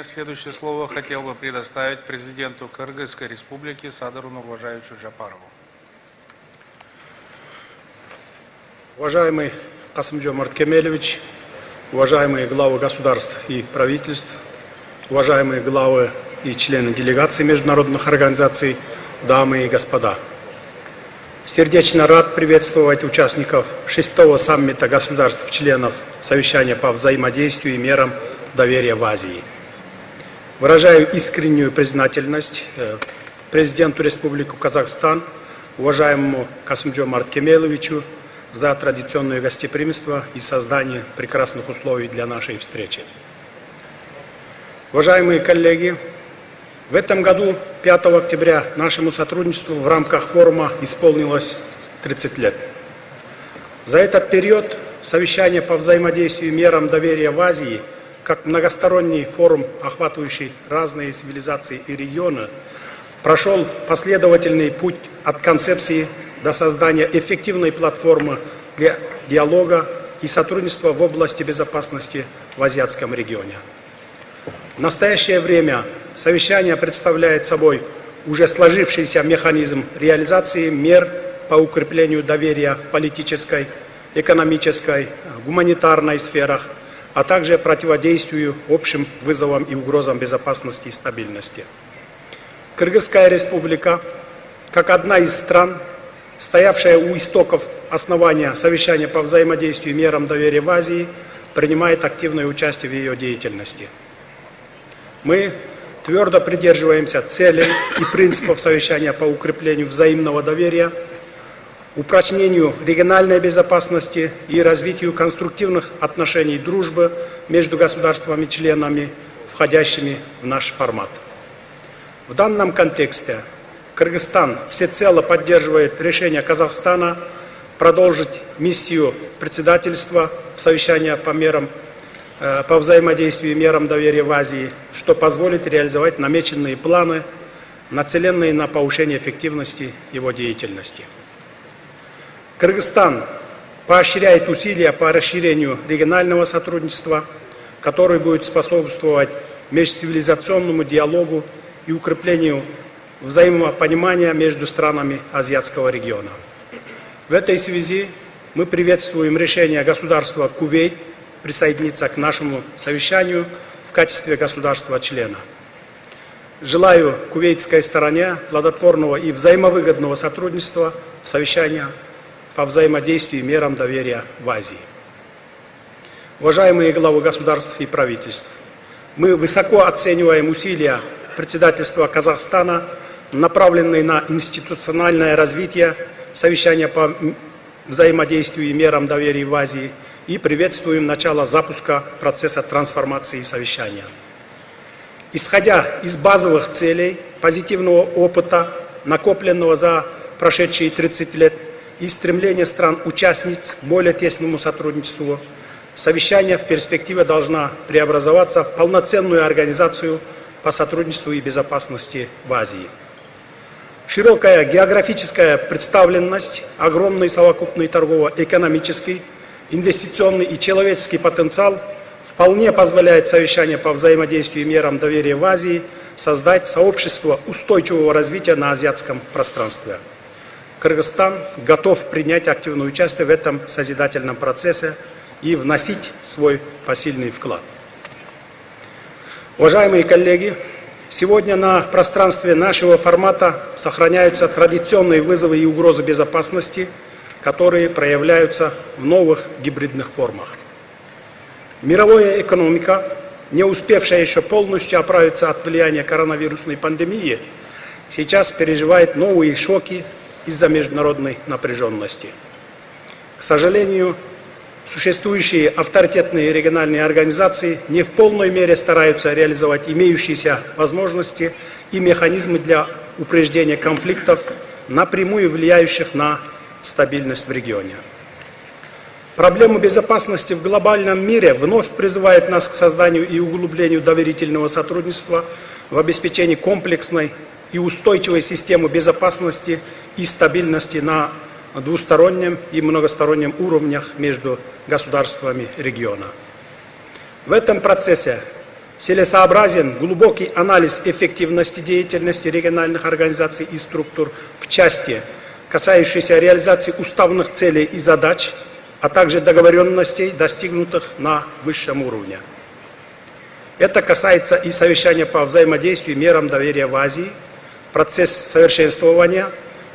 Следующее слово хотел бы предоставить президенту Кыргызской республики Садыру Нурбажаевичу Джапарову. Уважаемый Касым-Жомарт Кемелевич, уважаемые главы государств и правительств, уважаемые главы и члены делегаций международных организаций, дамы и господа. Сердечно рад приветствовать участников 6-го саммита государств-членов совещания по взаимодействию и мерам доверия в Азии. Выражаю искреннюю признательность президенту Республики Казахстан, уважаемому Касым-Жомарт Кемелевичу, за традиционное гостеприимство и создание прекрасных условий для нашей встречи. Уважаемые коллеги, в этом году, 5 октября, нашему сотрудничеству в рамках форума исполнилось 30 лет. За этот период совещание по взаимодействию и мерам доверия в Азии, как многосторонний форум, охватывающий разные цивилизации и регионы, прошел последовательный путь от концепции до создания эффективной платформы для диалога и сотрудничества в области безопасности в азиатском регионе. В настоящее время совещание представляет собой уже сложившийся механизм реализации мер по укреплению доверия в политической, экономической, гуманитарной сферах, а также противодействию общим вызовам и угрозам безопасности и стабильности. Кыргызская республика, как одна из стран, стоявшая у истоков основания совещания по взаимодействию и мерам доверия в Азии, принимает активное участие в ее деятельности. Мы твердо придерживаемся целей и принципов совещания по укреплению взаимного доверия, упрочнению региональной безопасности и развитию конструктивных отношений дружбы между государствами-членами, входящими в наш формат. В данном контексте Кыргызстан всецело поддерживает решение Казахстана продолжить миссию председательства в совещании по взаимодействию и мерам доверия в Азии, что позволит реализовать намеченные планы, нацеленные на повышение эффективности его деятельности. Кыргызстан поощряет усилия по расширению регионального сотрудничества, которое будет способствовать межцивилизационному диалогу и укреплению взаимопонимания между странами азиатского региона. В этой связи мы приветствуем решение государства Кувейт присоединиться к нашему совещанию в качестве государства-члена. Желаю кувейтской стороне плодотворного и взаимовыгодного сотрудничества в совещании по взаимодействию и мерам доверия в Азии. Уважаемые главы государств и правительств, мы высоко оцениваем усилия председательства Казахстана, направленные на институциональное развитие совещания по взаимодействию и мерам доверия в Азии, и приветствуем начало запуска процесса трансформации совещания. Исходя из базовых целей, позитивного опыта, накопленного за прошедшие 30 лет, и стремления стран-участниц к более тесному сотрудничеству, совещание в перспективе должна преобразоваться в полноценную организацию по сотрудничеству и безопасности в Азии. Широкая географическая представленность, огромный совокупный торгово-экономический, инвестиционный и человеческий потенциал вполне позволяет совещанию по взаимодействию и мерам доверия в Азии создать сообщество устойчивого развития на азиатском пространстве. Кыргызстан готов принять активное участие в этом созидательном процессе и вносить свой посильный вклад. Уважаемые коллеги, сегодня на пространстве нашего формата сохраняются традиционные вызовы и угрозы безопасности, которые проявляются в новых гибридных формах. Мировая экономика, не успевшая еще полностью оправиться от влияния коронавирусной пандемии, сейчас переживает новые шоки из-за международной напряженности. К сожалению, существующие авторитетные региональные организации не в полной мере стараются реализовать имеющиеся возможности и механизмы для упреждения конфликтов, напрямую влияющих на стабильность в регионе. Проблема безопасности в глобальном мире вновь призывает нас к созданию и углублению доверительного сотрудничества в обеспечении комплексной и устойчивой системы безопасности и стабильности на двустороннем и многостороннем уровнях между государствами региона. В этом процессе целесообразен глубокий анализ эффективности деятельности региональных организаций и структур в части, касающейся реализации уставных целей и задач, а также договоренностей, достигнутых на высшем уровне. Это касается и совещания по взаимодействию мерам доверия в Азии, процесс совершенствования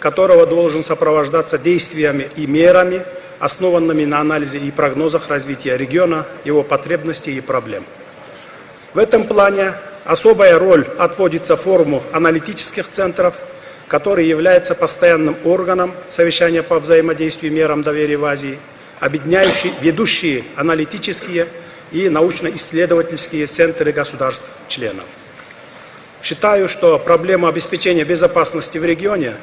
которого должен сопровождаться действиями и мерами, основанными на анализе и прогнозах развития региона, его потребностей и проблем. В этом плане особая роль отводится форуму аналитических центров, который является постоянным органом совещания по взаимодействию мерам доверия в Азии, объединяющий ведущие аналитические и научно-исследовательские центры государств-членов. Считаю, что проблема обеспечения безопасности в регионе,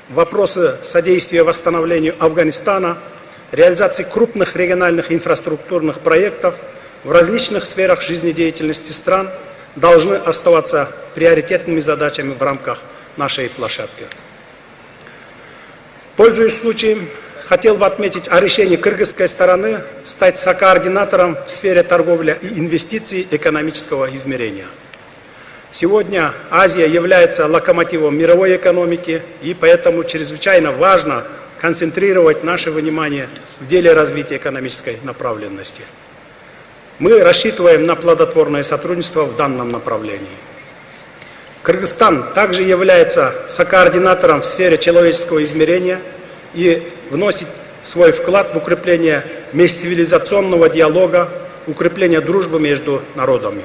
вопросы содействия восстановлению Афганистана, реализации крупных региональных инфраструктурных проектов в различных сферах жизнедеятельности стран должны оставаться приоритетными задачами в рамках нашей площадки. Пользуясь случаем, хотел бы отметить о решении кыргызской стороны стать сокоординатором в сфере торговли и инвестиций экономического измерения. Сегодня Азия является локомотивом мировой экономики, и поэтому чрезвычайно важно концентрировать наше внимание в деле развития экономической направленности. Мы рассчитываем на плодотворное сотрудничество в данном направлении. Кыргызстан также является сокоординатором в сфере человеческого измерения и вносит свой вклад в укрепление межцивилизационного диалога, укрепление дружбы между народами.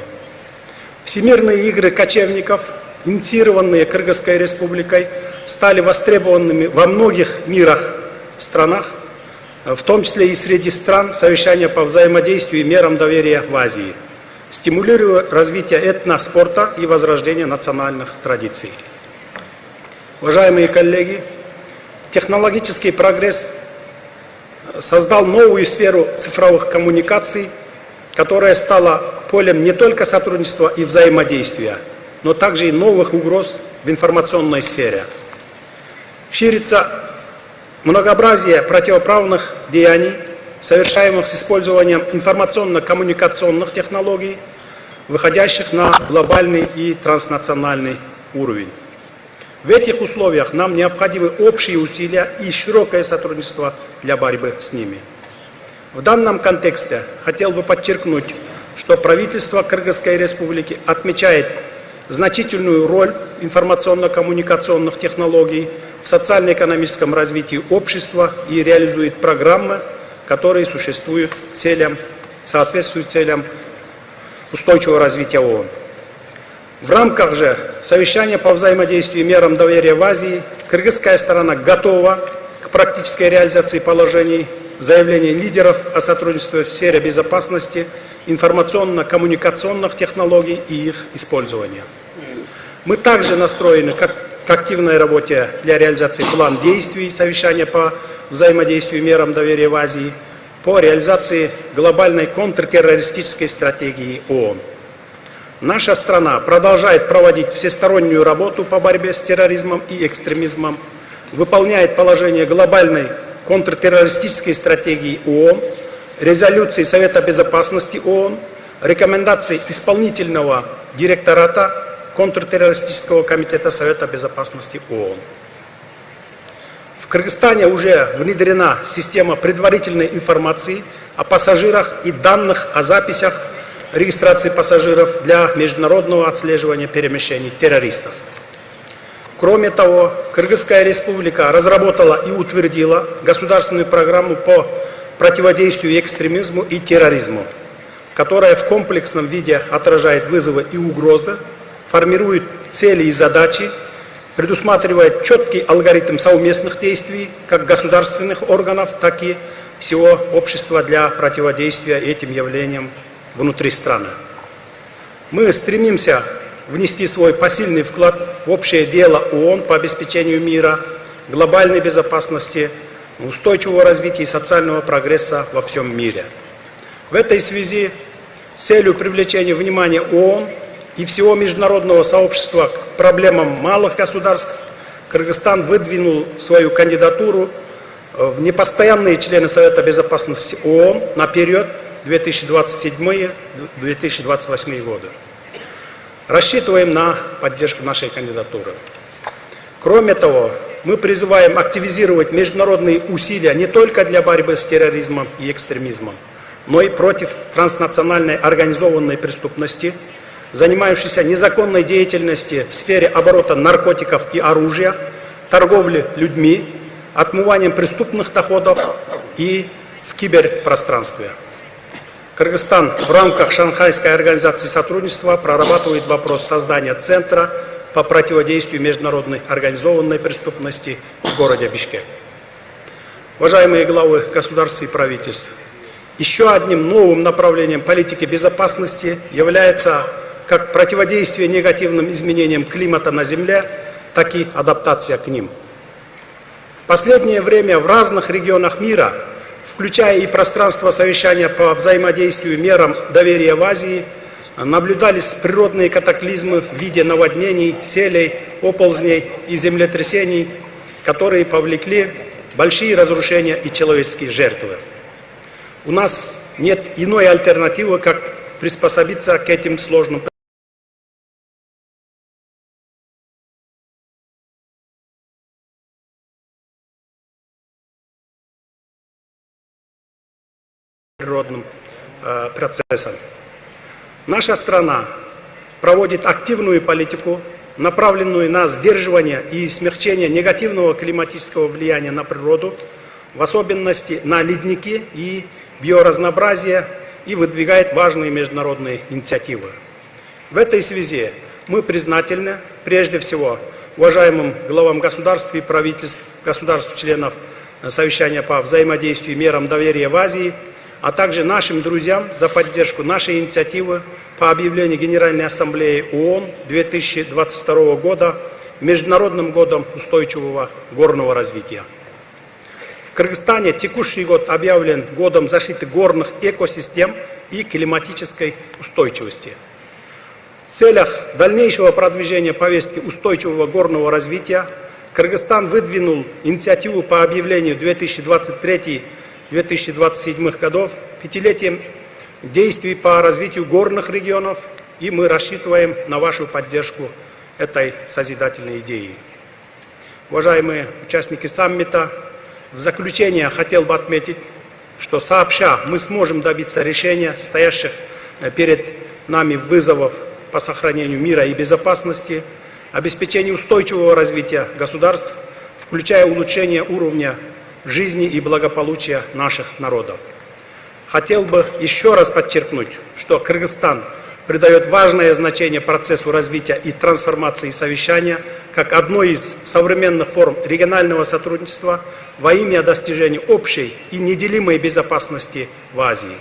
Всемирные игры кочевников, инициированные Кыргызской республикой, стали востребованными во многих странах, в том числе и среди стран совещания по взаимодействию и мерам доверия в Азии, стимулируя развитие этноспорта и возрождение национальных традиций. Уважаемые коллеги, технологический прогресс создал новую сферу цифровых коммуникаций, которая стала полем не только сотрудничества и взаимодействия, но также и новых угроз в информационной сфере. Ширится многообразие противоправных деяний, совершаемых с использованием информационно-коммуникационных технологий, выходящих на глобальный и транснациональный уровень. В этих условиях нам необходимы общие усилия и широкое сотрудничество для борьбы с ними. В данном контексте хотел бы подчеркнуть, что правительство Кыргызской республики отмечает значительную роль информационно-коммуникационных технологий в социально-экономическом развитии общества и реализует программы, которые соответствуют целям устойчивого развития ООН. В рамках же совещания по взаимодействию и мерам доверия в Азии кыргызская сторона готова к практической реализации положений заявлений лидеров о сотрудничестве в сфере безопасности, информационно-коммуникационных технологий и их использования. Мы также настроены к активной работе для реализации плана действий совещания по взаимодействию и мерам доверия в Азии по реализации глобальной контртеррористической стратегии ООН. Наша страна продолжает проводить всестороннюю работу по борьбе с терроризмом и экстремизмом, выполняет положения глобальной контртеррористической стратегии ООН, резолюции Совета Безопасности ООН, рекомендаций исполнительного директората контртеррористического комитета Совета Безопасности ООН. В Кыргызстане уже внедрена система предварительной информации о пассажирах и данных о записях регистрации пассажиров для международного отслеживания перемещений террористов. Кроме того, Кыргызская республика разработала и утвердила государственную программу по противодействию экстремизму и терроризму, которая в комплексном виде отражает вызовы и угрозы, формирует цели и задачи, предусматривает четкий алгоритм совместных действий как государственных органов, так и всего общества для противодействия этим явлениям внутри страны. Мы стремимся внести свой посильный вклад в общее дело ООН по обеспечению мира, глобальной безопасности, устойчивого развития и социального прогресса во всем мире. В этой связи с целью привлечения внимания ООН и всего международного сообщества к проблемам малых государств Кыргызстан выдвинул свою кандидатуру в непостоянные члены Совета Безопасности ООН на период 2027-2028 годы. Рассчитываем на поддержку нашей кандидатуры. Кроме того, мы призываем активизировать международные усилия не только для борьбы с терроризмом и экстремизмом, но и против транснациональной организованной преступности, занимающейся незаконной деятельностью в сфере оборота наркотиков и оружия, торговли людьми, отмыванием преступных доходов и в киберпространстве. Кыргызстан в рамках Шанхайской организации сотрудничества прорабатывает вопрос создания центра по противодействию международной организованной преступности в городе Бишкек. Уважаемые главы государств и правительств, еще одним новым направлением политики безопасности является как противодействие негативным изменениям климата на Земле, так и адаптация к ним. В последнее время в разных регионах мира, включая и пространство совещания по взаимодействию мерам доверия в Азии, наблюдались природные катаклизмы в виде наводнений, селей, оползней и землетрясений, которые повлекли большие разрушения и человеческие жертвы. У нас нет иной альтернативы, как приспособиться к этим сложным природным процессам. Наша страна проводит активную политику, направленную на сдерживание и смягчение негативного климатического влияния на природу, в особенности на ледники и биоразнообразие, и выдвигает важные международные инициативы. В этой связи мы признательны прежде всего уважаемым главам государств и правительств, государств-членов совещания по взаимодействию мерам доверия в Азии, а также нашим друзьям за поддержку нашей инициативы по объявлению Генеральной Ассамблеи ООН 2022 года Международным годом устойчивого горного развития. В Кыргызстане текущий год объявлен годом защиты горных экосистем и климатической устойчивости. В целях дальнейшего продвижения повестки устойчивого горного развития Кыргызстан выдвинул инициативу по объявлению 2023-2027 годов пятилетием действий по развитию горных регионов, и мы рассчитываем на вашу поддержку этой созидательной идеи. Уважаемые участники саммита, в заключение хотел бы отметить, что сообща мы сможем добиться решения стоящих перед нами вызовов по сохранению мира и безопасности, обеспечению устойчивого развития государств, включая улучшение уровня жизни и благополучия наших народов. Хотел бы еще раз подчеркнуть, что Кыргызстан придает важное значение процессу развития и трансформации совещания как одной из современных форм регионального сотрудничества во имя достижения общей и неделимой безопасности в Азии.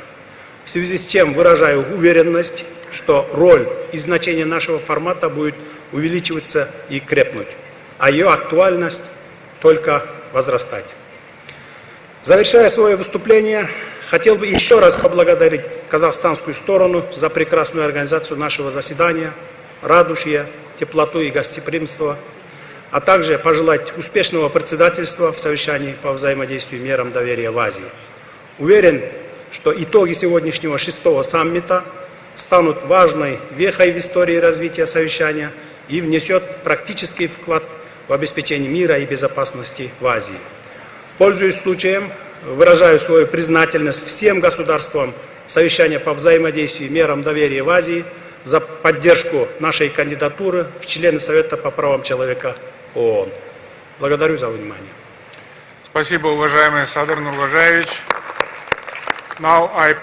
В связи с чем выражаю уверенность, что роль и значение нашего формата будет увеличиваться и крепнуть, а ее актуальность только возрастать. Завершая свое выступление, хотел бы еще раз поблагодарить казахстанскую сторону за прекрасную организацию нашего заседания, радушие, теплоту и гостеприимство, а также пожелать успешного председательства в совещании по взаимодействию мерам доверия в Азии. Уверен, что итоги сегодняшнего 6-го саммита станут важной вехой в истории развития совещания и внесет практический вклад в обеспечение мира и безопасности в Азии. Пользуясь случаем, выражаю свою признательность всем государствам совещания по взаимодействию мерам доверия в Азии за поддержку нашей кандидатуры в члены Совета по правам человека ООН. Благодарю за внимание. Спасибо, уважаемый Садыр Нурважаевич. Now I